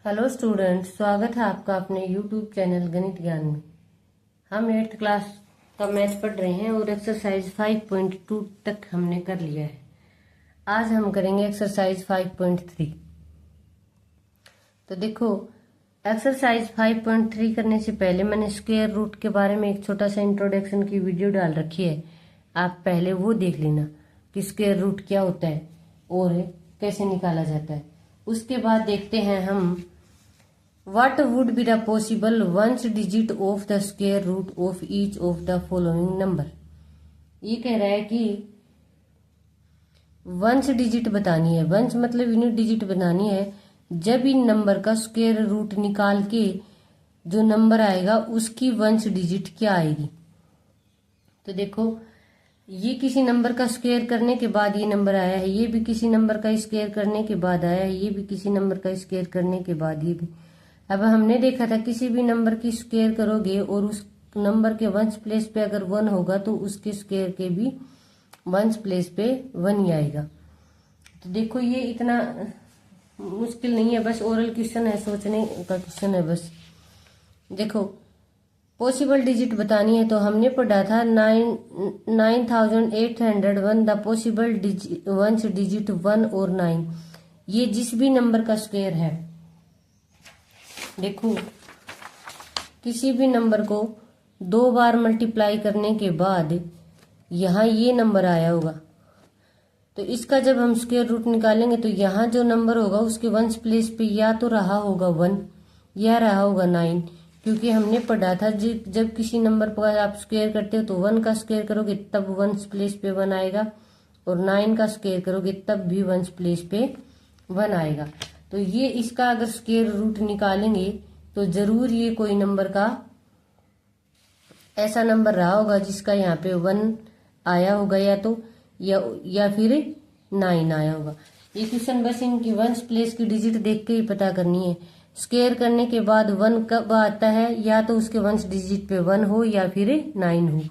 Hello students, स्वागत है आपका अपने यूट्यूब चैनल गणित ज्ञान में। हम 8th क्लास का मैथ पढ़ रहे हैं और एक्सरसाइज 5.2 तक हमने कर लिया है। आज हम करेंगे एक्सरसाइज 5.3। तो देखो, एक्सरसाइज 5.3 करने से पहले मैंने स्क्वायर रूट के बारे में एक छोटा सा इंट्रोडक्शन की वीडियो डाल रखी है। आप पहले वो देख लेना कि स्क्वायर रूट क्या होता है और कैसे निकाला जाता है। उसके बाद देखते हैं हम What would be the possible ones digit of the square root of each of the following number? ये कह रहा है कि वंश डिजिट बतानी है। वंश मतलब यूनिट डिजिट बनानी है। जब इन नंबर का स्क्वायर रूट निकाल के जो नंबर आएगा उसकी वंश डिजिट क्या आएगी। तो देखो, ये किसी नंबर का स्क्वायर करने के बाद ये नंबर आया है, ये भी किसी नंबर का स्क्वायर करने के बाद आया है, ये भी किसी नंबर का स्क्वायर करने के बाद ये भी। अब हमने देखा था किसी भी नंबर की स्क्वायर करोगे और उस नंबर के वंश प्लेस पे अगर 1 होगा तो उसके स्क्वायर के भी वंश प्लेस पे 1 ही आएगा। तो देखो, ये इतना मुश्किल नहीं है, बस ओरल क्वेश्चन है, सोचने का क्वेश्चन है बस। देखो, पॉसिबल डिजिट बतानी है तो हमने पढ़ा था 9801 द पॉसिबल वंश डिजिट 1 और 9। ये जिस भी नंबर का स्क्वायर है। देखो, किसी भी नंबर को 2 बार मल्टीप्लाई करने के बाद यहाँ ये नंबर आया होगा, तो इसका जब हम स्क्वायर रूट निकालेंगे तो यहाँ जो नंबर होगा उसके वंश प्लेस पे या तो रहा होगा 1 या रहा होगा 9। क्योंकि हमने पढ़ा था जब किसी नंबर पर आप स्क्वायर करते हो तो 1 का स्क्वायर करोगे तब वंश प्लेस पे 1 आएगा और 9 का स्क्वायर करोगे तब भी वंश प्लेस पे 1 आएगा। तो ये इसका अगर स्क्वायर रूट निकालेंगे तो जरूर ये कोई नंबर का ऐसा नंबर रहा होगा जिसका यहाँ पे 1 आया होगा या फिर 9 आया होगा। ये क्वेश्चन बस इनकी वंश प्लेस की डिजिट देख के ही पता करनी है। स्क्वायर करने के बाद 1 कब आता है, या तो उसके वंश डिजिट पे 1 हो या फिर 9 हो।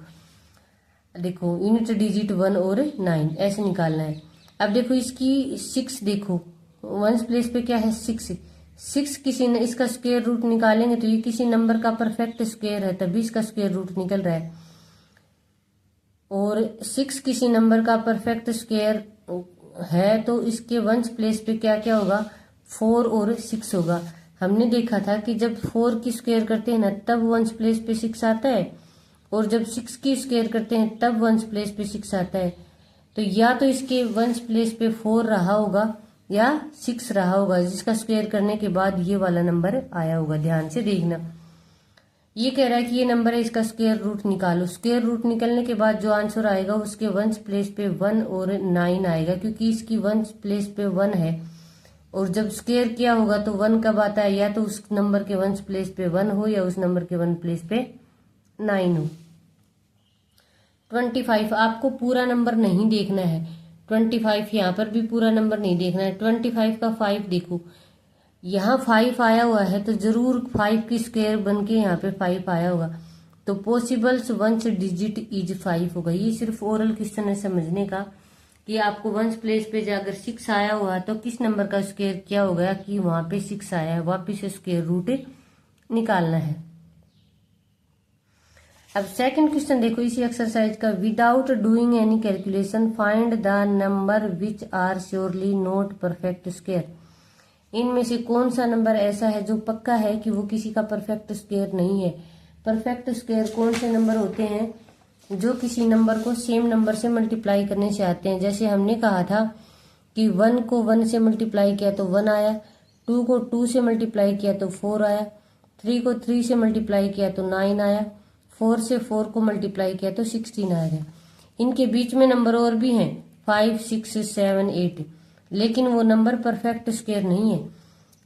देखो, यूनिट डिजिट 1 और 9 ऐसे निकालना है। अब देखो, इसकी 6 देखो, वंश प्लेस पे क्या है 6 किसी ने इसका स्क्वायर रूट निकालेंगे तो ये किसी नंबर का परफेक्ट स्क्वायर है तभी इसका स्क्वायर रूट निकल रहा है। और 6 किसी नंबर का परफेक्ट स्क्वायर है तो इसके वंश प्लेस पे क्या क्या होगा, 4 और 6 होगा। हमने देखा था कि जब 4 की स्क्वायर करते हैं ना तब वंश प्लेस पे 6 आता है, और जब 6 की स्क्वायर करते हैं तब वंश प्लेस पे 6 आता है। तो या तो इसके वंश प्लेस पे 4 रहा होगा या 6 रहा होगा, जिसका स्क्वायर करने के बाद ये वाला नंबर आया होगा। ध्यान से देखना, ये कह रहा है कि ये नंबर है, इसका स्क्वायर रूट निकालो। स्क्वायर रूट निकलने के बाद जो आंसर आएगा उसके वंश प्लेस पे 1 और 9 आएगा, क्योंकि इसकी वंश प्लेस पे 1 है। और जब स्क्वायर किया होगा तो 1 कब आता है, या तो उस नंबर के वंश प्लेस पे 1 हो या उस नंबर के वंश प्लेस पे 9 हो। 25 आपको पूरा नंबर नहीं देखना है, 25 यहाँ पर भी पूरा नंबर नहीं देखना है। 25 का 5 देखो, यहाँ 5 आया हुआ है तो जरूर 5 की स्क्वायर बन के यहाँ पे 5 आया होगा, तो पॉसिबल्स वंश डिजिट इज 5 होगा। ये सिर्फ ओरल क्वेश्चन है समझने का कि आपको वंश प्लेस पे अगर 6 आया हुआ तो किस नंबर का स्क्वायर क्या होगा कि वहां पे 6 आया है, वापिस स्क्वायर रूट निकालना है। अब सेकंड क्वेश्चन देखो इसी एक्सरसाइज का, without doing any calculation find the number which are surely not perfect square. इनमें से कौन सा नंबर ऐसा है जो पक्का है कि वो किसी का परफेक्ट स्क्वायर नहीं है। परफेक्ट स्क्वायर कौन से नंबर होते हैं, जो किसी नंबर को सेम नंबर से मल्टीप्लाई करने से आते हैं। जैसे हमने कहा था कि 1 को 1 से मल्टीप्लाई किया तो 1 आया, 2 को 2 से मल्टीप्लाई किया तो 4 आया, 3 को 3 से मल्टीप्लाई किया तो 9 आया, 4 से 4 को मल्टीप्लाई किया तो 16 आएगा। इनके बीच में नंबर और भी हैं 5, 6, 7, 8, लेकिन वो नंबर परफेक्ट स्क्वायर नहीं है।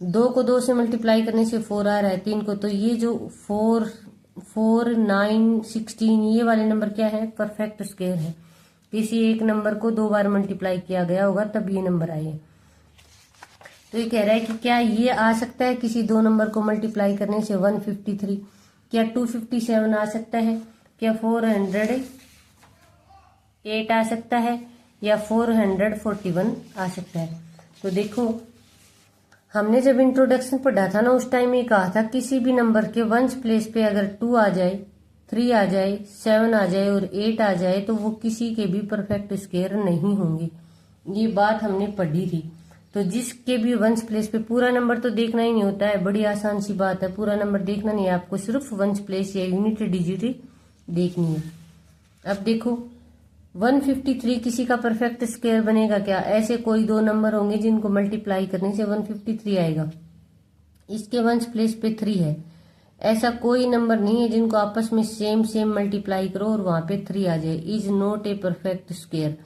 2 को 2 से मल्टीप्लाई करने से 4 आ रहा है, 3 को, तो ये जो 4, 9, 16 ये वाले नंबर क्या है, परफेक्ट स्क्वायर है। किसी एक नंबर को 2 बार मल्टीप्लाई किया गया होगा तब ये नंबर आए। तो ये कह रहा है कि क्या ये आ सकता है किसी 2 नंबर को मल्टीप्लाई करने से 153, क्या 257 आ सकता है, क्या 408 आ सकता है, या 441 आ सकता है। तो देखो, हमने जब इंट्रोडक्शन पढ़ा था ना उस टाइम ये कहा था किसी भी नंबर के वंस प्लेस पे अगर 2 आ जाए, 3 आ जाए, 7 आ जाए और 8 आ जाए तो वो किसी के भी परफेक्ट स्क्वायर नहीं होंगे। ये बात हमने पढ़ी थी। तो जिसके भी वंस प्लेस पे, पूरा नंबर तो देखना ही नहीं होता है, बड़ी आसान सी बात है, पूरा नंबर देखना नहीं है आपको, सिर्फ वंस प्लेस या यूनिट डिजिट देखनी है। अब देखो 153 किसी का परफेक्ट स्क्वायर बनेगा क्या? ऐसे कोई दो नंबर होंगे जिनको मल्टीप्लाई करने से 153 आएगा, इसके वंस प्लेस पे 3 है। ऐसा कोई नंबर नहीं है जिनको आपस में सेम मल्टीप्लाई करो और वहां पे 3 आ जाए। Is not a perfect square,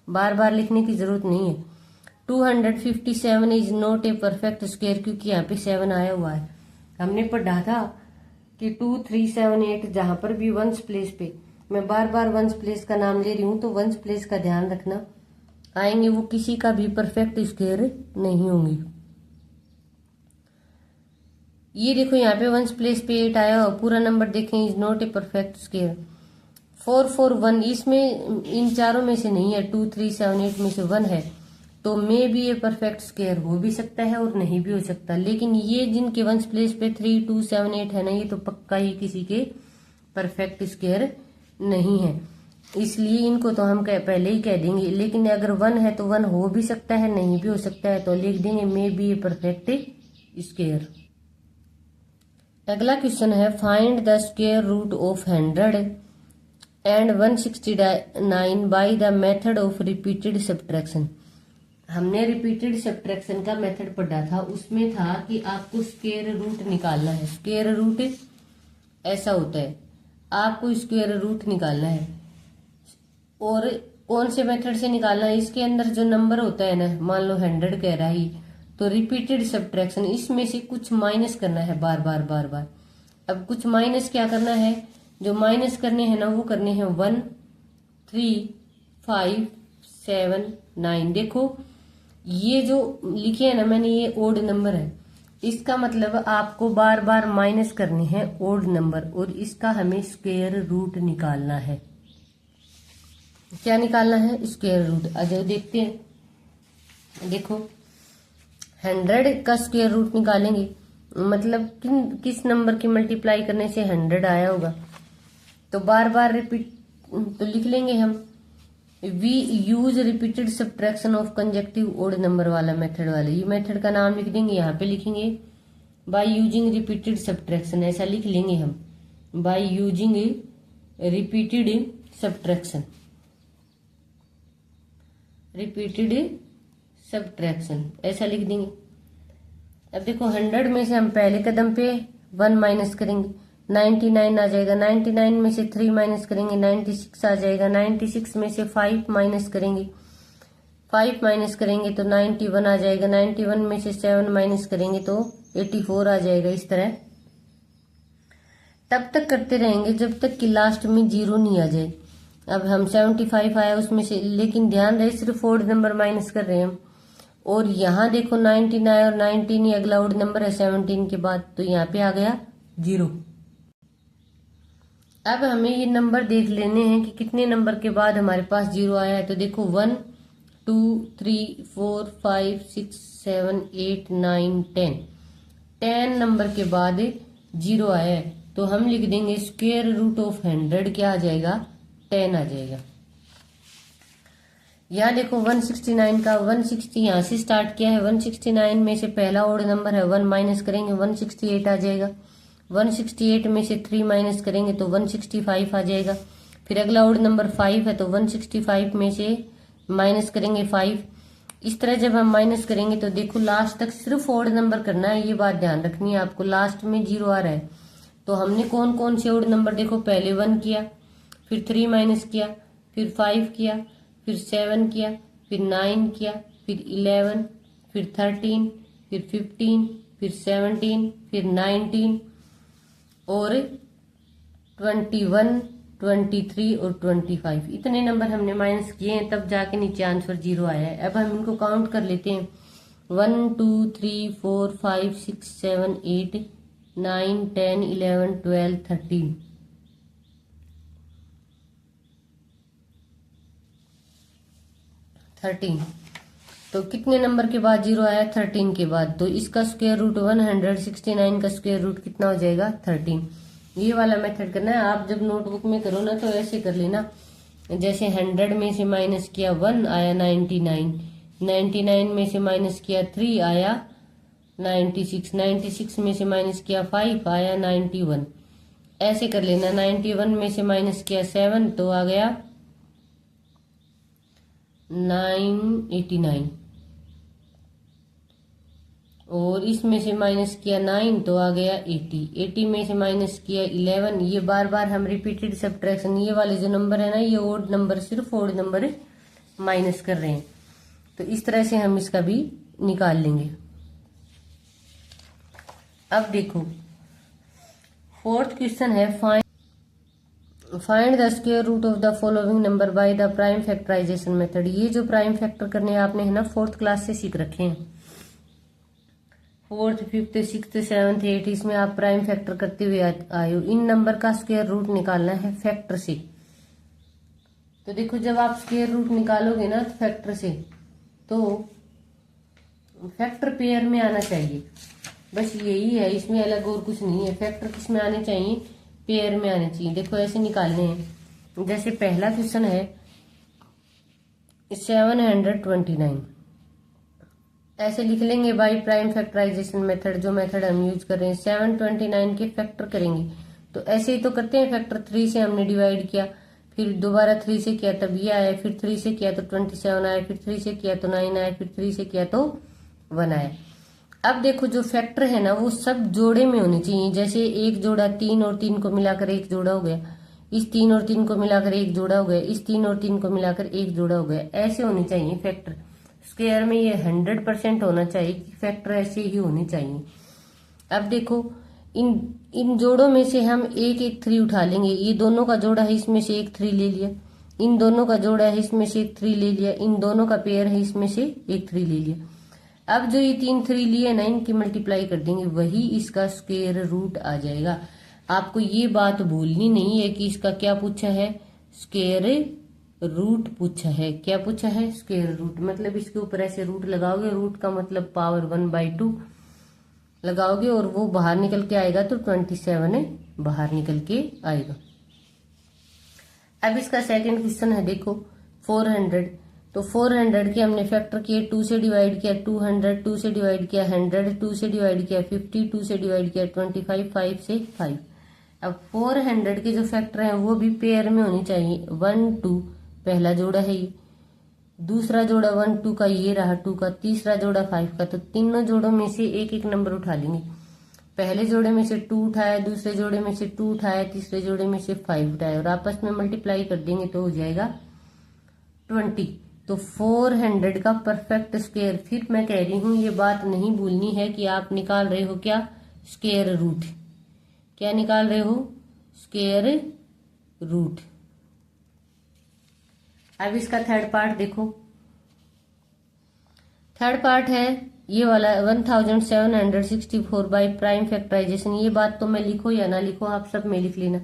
बार बार लिखने की जरूरत नहीं है। 257 is not a perfect square क्योंकि यहाँ पे 7 आया हुआ है। हमने पढ़ा था कि 2, 3, 7, 8 जहां पर भी वंस प्लेस पे, मैं बार बार वंस प्लेस का नाम ले रही हूं तो वंस प्लेस का ध्यान रखना, आएंगे वो किसी का भी परफेक्ट स्क्वायर नहीं होंगे। ये देखो यहाँ पे वंस प्लेस पे 8 आया और पूरा नंबर देखें, is not a perfect square. 4, 4, 1 इसमें इन चारों में से नहीं है, 2, 3, 7, 8 में से 1 है, तो मे भी ये परफेक्ट स्क्वायर हो भी सकता है और नहीं भी हो सकता। लेकिन ये जिनके वंस प्लेस पे 3, 2, 7, 8 है ना, ये तो पक्का ही किसी के परफेक्ट स्क्वायर नहीं है, इसलिए इनको तो हम पहले ही कह देंगे। लेकिन अगर 1 है तो 1 हो भी सकता है, नहीं भी हो सकता है, तो लिख देंगे may be a perfect square. अगला क्वेश्चन है find the square root of 100 and 169 by the method of repeated subtraction. हमने रिपीटेड सब्ट्रैक्शन का मेथड पढ़ा था, उसमें था कि आपको स्क्वायर रूट निकालना है। स्क्वायर रूट ऐसा होता है, आपको स्क्वायर रूट निकालना है और कौन से मेथड से निकालना है, इसके अंदर जो नंबर होता है ना, मान लो 100 कह रहा है, तो रिपीटेड सब्ट्रैक्शन, इसमें से कुछ माइनस करना है बार बार बार बार। अब कुछ माइनस क्या करना है, जो माइनस करने हैं ना वो करने हैं 1, 3, 5, 7, 9। देखो ये जो लिखे है ना मैंने, ये ओड नंबर है, इसका मतलब आपको बार बार माइनस करने हैं ओड नंबर और इसका हमें स्क्वायर रूट निकालना है। क्या निकालना है? Square root. अजय देखते हैं, देखो 100 का स्क्वायर रूट निकालेंगे, मतलब किस नंबर की मल्टीप्लाई करने से 100 आया होगा, तो बार बार रिपीट तो लिख लेंगे हम, we use repeated subtraction of consecutive odd number वाला मेथड वाले, ये मेथड का नाम लिख देंगे, यहाँ पे लिखेंगे बाय यूजिंग रिपीटेड सब्ट्रैक्शन, ऐसा लिख लेंगे हम, by using repeated subtraction, repeated subtraction ऐसा लिख देंगे। अब देखो 100 में से हम पहले कदम पे 1 माइनस करेंगे, 99 आ जाएगा, 99 में से 3 माइनस करेंगे, 96 आ जाएगा, 96 में से 5 माइनस करेंगे, 5 माइनस करेंगे तो 91 आ जाएगा, 91 में से 7 माइनस करेंगे तो 84 आ जाएगा। इस तरह तब तक करते रहेंगे जब तक कि लास्ट में 0 नहीं आ जाए। अब हम 75 आया उसमें से, लेकिन ध्यान रहे सिर्फ ओड नंबर माइनस कर रहे हैं हम, और यहाँ देखो 19 आया और 19 ही अगला ओड नंबर है 17 के बाद, तो यहाँ पे आ गया 0। अब हमें ये नंबर देख लेने हैं कि कितने नंबर के बाद हमारे पास 0 आया है। तो देखो 1, 2, 3, 4, 5, 6, 7, 8, 9, 10 नंबर के बाद 0 आया है, तो हम लिख देंगे स्क्वायर रूट ऑफ 100 क्या आ जाएगा? 10 आ जाएगा। यहाँ देखो 169 का 160 यहाँ से स्टार्ट किया है, 169 में से पहला ओड नंबर है 1 माइनस करेंगे 168 आ जाएगा, 168 में से 3 माइनस करेंगे तो 165 आ जाएगा। फिर अगला ओड नंबर 5 है तो 165 में से माइनस करेंगे 5। इस तरह जब हम माइनस करेंगे तो देखो लास्ट तक सिर्फ ओड नंबर करना है, ये बात ध्यान रखनी है आपको, लास्ट में 0 आ रहा है। तो हमने कौन कौन से ओड नंबर देखो, पहले 1 किया, फिर 3 माइनस किया, फिर 5 किया, फिर 7 किया, फिर 9 किया, फिर 11, फिर 13, फिर 15, फिर 17, फिर 19 और 21, 23 और 25। इतने नंबर हमने माइनस किए हैं, तब जाके नीचे आंसर 0 आया है। अब हम इनको काउंट कर लेते हैं, 1, 2, 3, 4, 5, 6, 7, 8, 9, 10, 11, 12, 13। 13 तो कितने नंबर के बाद 0 आया? 13 के बाद। तो इसका स्क्वायर रूट 169 का स्क्वायर रूट कितना हो जाएगा? 13। ये वाला मेथड करना है। आप जब नोटबुक में करो ना तो ऐसे कर लेना, जैसे 100 में से माइनस किया 1 आया 99, 99 में से माइनस किया 3 आया 96, 96 में से माइनस किया 5 आया 91। ऐसे कर लेना। 91 में से माइनस किया 7 तो आ गया 989, और इसमें से माइनस किया 9 तो आ गया 80, 80 में से माइनस किया 11। ये बार बार हम रिपीटेड सब्ट्रैक्शन, ये वाले जो नंबर है ना, ये ओड नंबर, सिर्फ ओड नंबर माइनस कर रहे हैं। तो इस तरह से हम इसका भी निकाल लेंगे। अब देखो फोर्थ क्वेश्चन है, find the square root of the following number by the prime factorisation method. ये जो प्राइम फैक्टर करने आपने है ना फोर्थ क्लास से सीख रखे हैं, fourth, fifth, sixth, seventh, eight, इसमें आप प्राइम फैक्टर करते हुए आए हो। इन नंबर का स्क्वायर रूट निकालना है फैक्टर से। तो देखो जब आप स्क्वायर रूट निकालोगे ना तो फैक्टर से, तो फैक्टर पेयर में आना चाहिए, बस यही है, इसमें अलग और कुछ नहीं है। फैक्टर किस में आने चाहिए? पेयर में आने चाहिए। देखो ऐसे निकालने हैं। जैसे पहला क्वेश्चन है 729, ऐसे लिख लेंगे बाई प्राइम फैक्टराइजेशन मेथड, जो मेथड हम यूज कर रहे हैं। 729 के फैक्टर करेंगे तो ऐसे ही तो करते हैं। फैक्टर 3 से हमने डिवाइड किया, फिर दोबारा 3 से किया तब ये आया, फिर 3 से किया तो 27 आया, फिर 3 से किया तो 9 आया, फिर 3 से किया तो 1 आया। अब देखो जो फैक्टर है ना वो सब जोड़े में होने चाहिए। जैसे एक जोड़ा 3 और 3 को मिलाकर एक जोड़ा हो गया, इस 3 और 3 को मिलाकर एक जोड़ा हो गया, इस 3 और 3 को मिलाकर एक जोड़ा हो गया। ऐसे होनी चाहिए फैक्टर। स्क्वायर में ये 100% होना चाहिए कि फैक्टर ऐसे ही होने चाहिए। अब देखो इन जोड़ों में से हम एक एक 3 उठा लेंगे। ये दोनों का जोड़ा है, इसमें से एक 3 ले लिया। इन दोनों का जोड़ा है, इसमें से एक 3 ले लिया। इन दोनों का पेयर है, इसमें से एक 3 ले लिया। अब जो ये 3 3 लिए ना, इनकी मल्टीप्लाई कर देंगे, वही इसका स्क्वायर रूट आ जाएगा। आपको ये बात भूलनी नहीं है कि इसका क्या पूछा है? स्क्वायर रूट पूछा है। क्या पूछा है? Square root. मतलब इसके ऊपर ऐसे रूट लगाओगे, रूट का मतलब पावर 1/2 लगाओगे और वो बाहर निकल के आएगा तो 27 बाहर निकल के आएगा। अब इसका सेकंड क्वेश्चन है, देखो 400। तो 400 के हमने फैक्टर किए, 2 से डिवाइड किया 200, 2 से डिवाइड किया 100, 2 से डिवाइड किया 50, 2 से डिवाइड किया 25, 5 से 5। अब 400 के जो फैक्टर हैं वो भी पेयर में होनी चाहिए। 1 2 पहला जोड़ा है ये, दूसरा जोड़ा 1 2 का ये रहा 2 का, तीसरा जोड़ा 5 का। तो तीनों जोड़ों में से एक एक नंबर उठा लेंगे। पहले जोड़े में से 2 उठाया, दूसरे जोड़े में से 2 उठाया, तीसरे जोड़े में से 5 उठाया और आपस में मल्टीप्लाई कर देंगे तो हो जाएगा 20। तो 400 का परफेक्ट स्क्वायर। फिर मैं कह रही हूं ये बात नहीं भूलनी है कि आप निकाल रहे हो क्या? Square root. क्या निकाल रहे हो? Square root. अब इसका थर्ड पार्ट देखो। थर्ड पार्ट है ये वाला 1764 बाई प्राइम फैक्टराइजेशन। ये बात तो मैं लिखो या ना लिखो, आप सब में लिख लेना।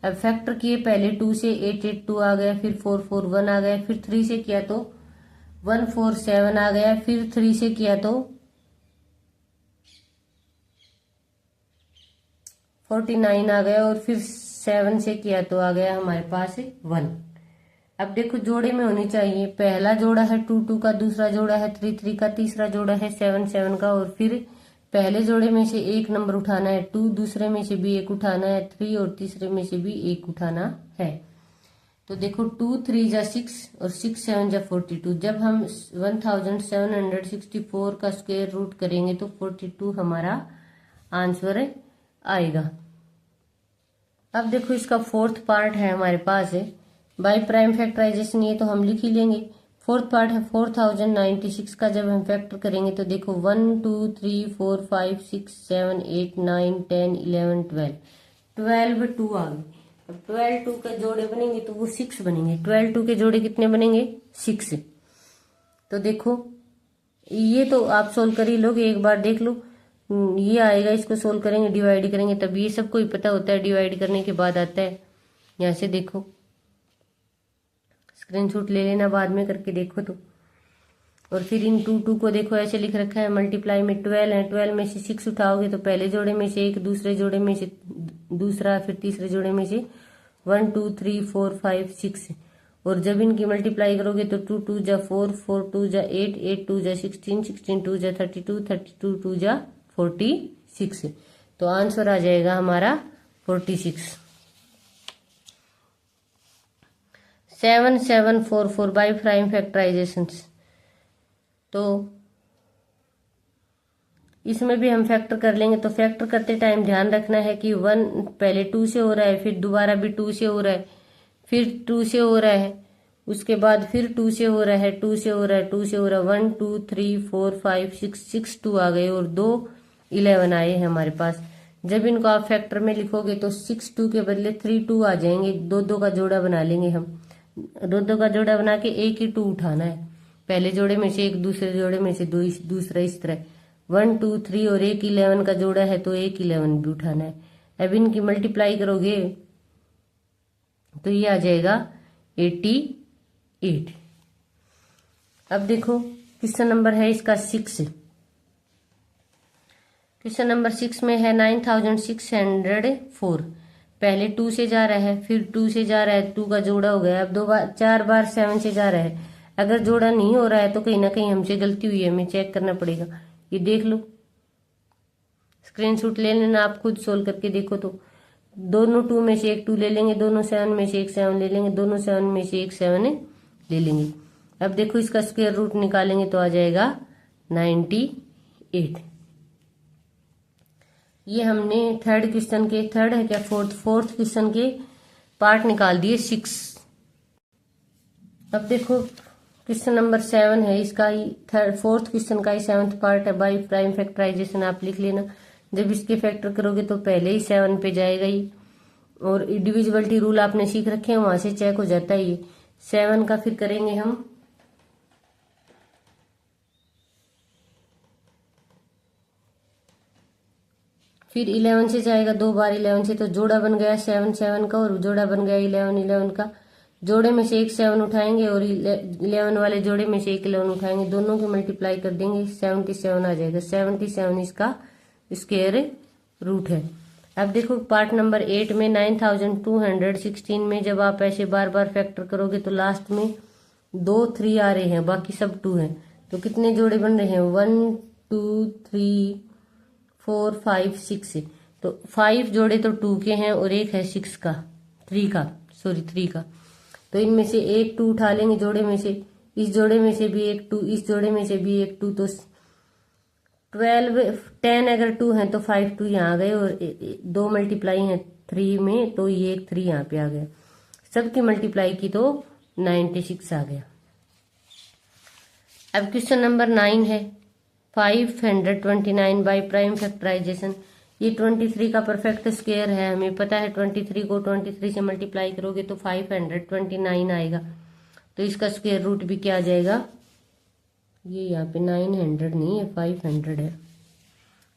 अब फैक्टर किए पहले 2 से 882 आ गया, फिर 441 आ गया, फिर 3 से किया तो 147 आ गया, फिर 3 से किया तो 49 आ गया और फिर 7 से किया तो आ गया हमारे पास 1। अब देखो जोड़े में होनी चाहिए। पहला जोड़ा है 2 2 का, दूसरा जोड़ा है 3 3 का, तीसरा जोड़ा है 7 7 का और फिर पहले जोड़े में से एक नंबर उठाना है 2, दूसरे में से भी एक उठाना है 3 और तीसरे में से भी एक उठाना है। तो देखो 2 3 जा 6 और 6 7 जा 42। जब हम 1764 का स्क्वायर रूट करेंगे तो 42 हमारा आंसर आएगा। अब देखो इसका फोर्थ पार्ट है हमारे पास है बाई प्राइम फैक्टराइजेशन। ये तो हम लिख ही लेंगे। फोर्थ पार्ट है 4096 का। जब हम फैक्टर करेंगे तो देखो 1 2 3 4 5 6 7 8 9 10 11 12 12 2 आ गए। अब 12 2 के जोड़े बनेंगे तो वो 6 बनेंगे। 12 2 के जोड़े कितने बनेंगे? 6। तो देखो ये तो आप सोल्व कर ही लोगे, एक बार देख लो। ये आएगा, इसको सोल्व करेंगे, डिवाइड करेंगे, तब ये सबको ही पता होता है डिवाइड करने के बाद आता है। यहाँ से देखो स्क्रीनशॉट ले लेना, बाद में करके देखो। तो और फिर इन टू को देखो ऐसे लिख रखा है, मल्टीप्लाई में 12 है, 12 में से 6 उठाओगे तो पहले जोड़े में से एक, दूसरे जोड़े में से दूसरा, फिर तीसरे जोड़े में से 1 2 3 4 5 6। और जब इनकी मल्टीप्लाई करोगे तो 2 2 जा 4, 4 2 जा 8, 8 2 जा 16, 16 2 जा 32, 32 2 जा 46। तो आंसर आ जाएगा हमारा 46। 7 7 4 4 बाई प्राइम फैक्टराइजेशन। तो इसमें भी हम फैक्टर कर लेंगे। तो फैक्टर करते टाइम ध्यान रखना है कि 1 पहले 2 से हो रहा है, फिर दोबारा भी 2 से हो रहा है, फिर 2 से हो रहा है, उसके बाद फिर 2 से हो रहा है, 2 से हो रहा है, 2 से हो रहा है, 1 2 3 4 5 6, 6 2 आ गए और 2 11 आए हैं हमारे पास। जब इनको आप फैक्टर में लिखोगे तो 6 2 के बदले 3 2 आ जाएंगे। 2 2 का जोड़ा बना लेंगे हम। 2 2 का जोड़ा बना के एक ही 2 उठाना है, पहले जोड़े में से एक, दूसरे जोड़े में से दो, दूसरा, इस तरह 1 2 3 और एक 11 का जोड़ा है तो एक 11 भी उठाना है। अब इनकी मल्टीप्लाई करोगे तो ये आ जाएगा 88। अब देखो क्वेश्चन नंबर है इसका 6। क्वेश्चन नंबर 6 में है 9604। पहले 2 से जा रहा है, फिर 2 से जा रहा है, 2 का जोड़ा हो गया। अब 4 बार 7 से जा रहा है। अगर जोड़ा नहीं हो रहा है तो कहीं ना कहीं हमसे गलती हुई है, हमें चेक करना पड़ेगा। ये देख लो, स्क्रीनशॉट ले लेना, आप खुद सोल्व करके देखो। तो दोनों 2 में से एक 2 ले लेंगे, दोनों 7 में से एक 7 ले लेंगे, दोनों 7 में से एक 7 ले लेंगे। अब देखो इसका स्क्वायर रूट निकालेंगे तो आ जाएगा 98। ये हमने थर्ड क्वेश्चन के, थर्ड है क्या, फोर्थ क्वेश्चन के पार्ट निकाल दिए 6। अब देखो क्वेश्चन नंबर 7 है, इसका फोर्थ क्वेश्चन का ही 7th पार्ट है। बाई प्राइम फैक्टराइजेशन आप लिख लेना। जब इसके फैक्टर करोगे तो पहले ही 7 पे जाएगा ही। और डिविजिबिलिटी रूल आपने सीख रखे हैं, वहां से चेक हो जाता है ये 7 का। फिर करेंगे हम फिर 11 से जाएगा 2 बार 11 से, तो जोड़ा बन गया 7 7 का और जोड़ा बन गया 11 11 का। जोड़े में से एक 7 उठाएंगे और 11 वाले जोड़े में से एक 11 उठाएंगे, दोनों की मल्टीप्लाई कर देंगे 77 आ जाएगा। 77 इसका स्क्वायर रूट है। अब देखो पार्ट नंबर 8 में 9216 में जब आप ऐसे बार बार फैक्टर करोगे तो लास्ट में 2 3 आ रहे हैं, बाकी सब 2 हैं। तो कितने जोड़े बन रहे हैं, 1 2 3 4 5 6। तो 5 जोड़े तो 2 के हैं और एक है 3 का। तो इनमें से एक 2 उठा लेंगे जोड़े में से, इस जोड़े में से भी एक 2, इस जोड़े में से भी एक 2। तो 10 अगर 2 है तो 5 2 यहाँ आ गए और 2 मल्टीप्लाई है 3 में, तो ये एक 3 यहाँ पे आ गया। सबकी मल्टीप्लाई की तो 96 आ गया। अब क्वेश्चन नंबर 9 है 529 बाई प्राइम फैक्टराइजेशन। ये 23 का परफेक्ट स्क्वायर है, हमें पता है 23 को 23 से मल्टीप्लाई करोगे तो 529 आएगा। तो इसका स्क्वायर रूट भी क्या आ जाएगा, ये यहाँ पे 900 नहीं है 500 है,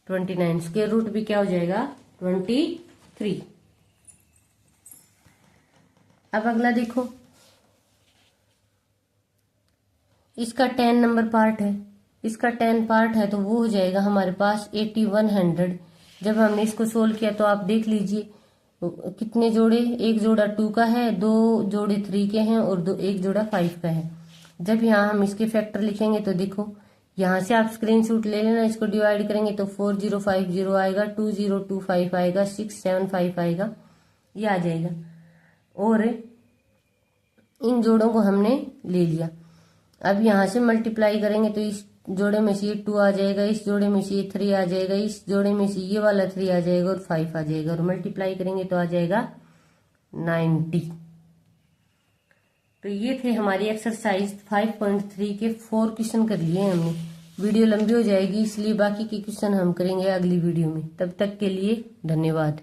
29 स्क्वायर रूट भी क्या हो जाएगा 23। अब अगला देखो, इसका 10 नंबर पार्ट है। इसका 10 पार्ट है तो वो हो जाएगा हमारे पास 8100। जब हमने इसको सोल्व किया तो आप देख लीजिए कितने जोड़े, एक जोड़ा 2 का है, 2 जोड़े 3 के हैं और एक जोड़ा 5 का है। जब यहाँ हम इसके फैक्टर लिखेंगे तो देखो यहाँ से आप स्क्रीनशॉट ले लेना, इसको डिवाइड करेंगे तो 4050 आएगा, 2025 आएगा, 675 आएगा, ये आ जाएगा। और इन जोड़ों को हमने ले लिया। अब यहाँ से मल्टीप्लाई करेंगे तो इस जोड़े में से ये 2 आ जाएगा, इस जोड़े में से ये 3 आ जाएगा, इस जोड़े में से ये वाला 3 आ जाएगा और 5 आ जाएगा, और मल्टीप्लाई करेंगे तो आ जाएगा 90। तो ये थे हमारी एक्सरसाइज 5.3 के 4 क्वेश्चन कर लिए हमने। वीडियो लंबी हो जाएगी इसलिए बाकी के क्वेश्चन हम करेंगे अगली वीडियो में। तब तक के लिए धन्यवाद।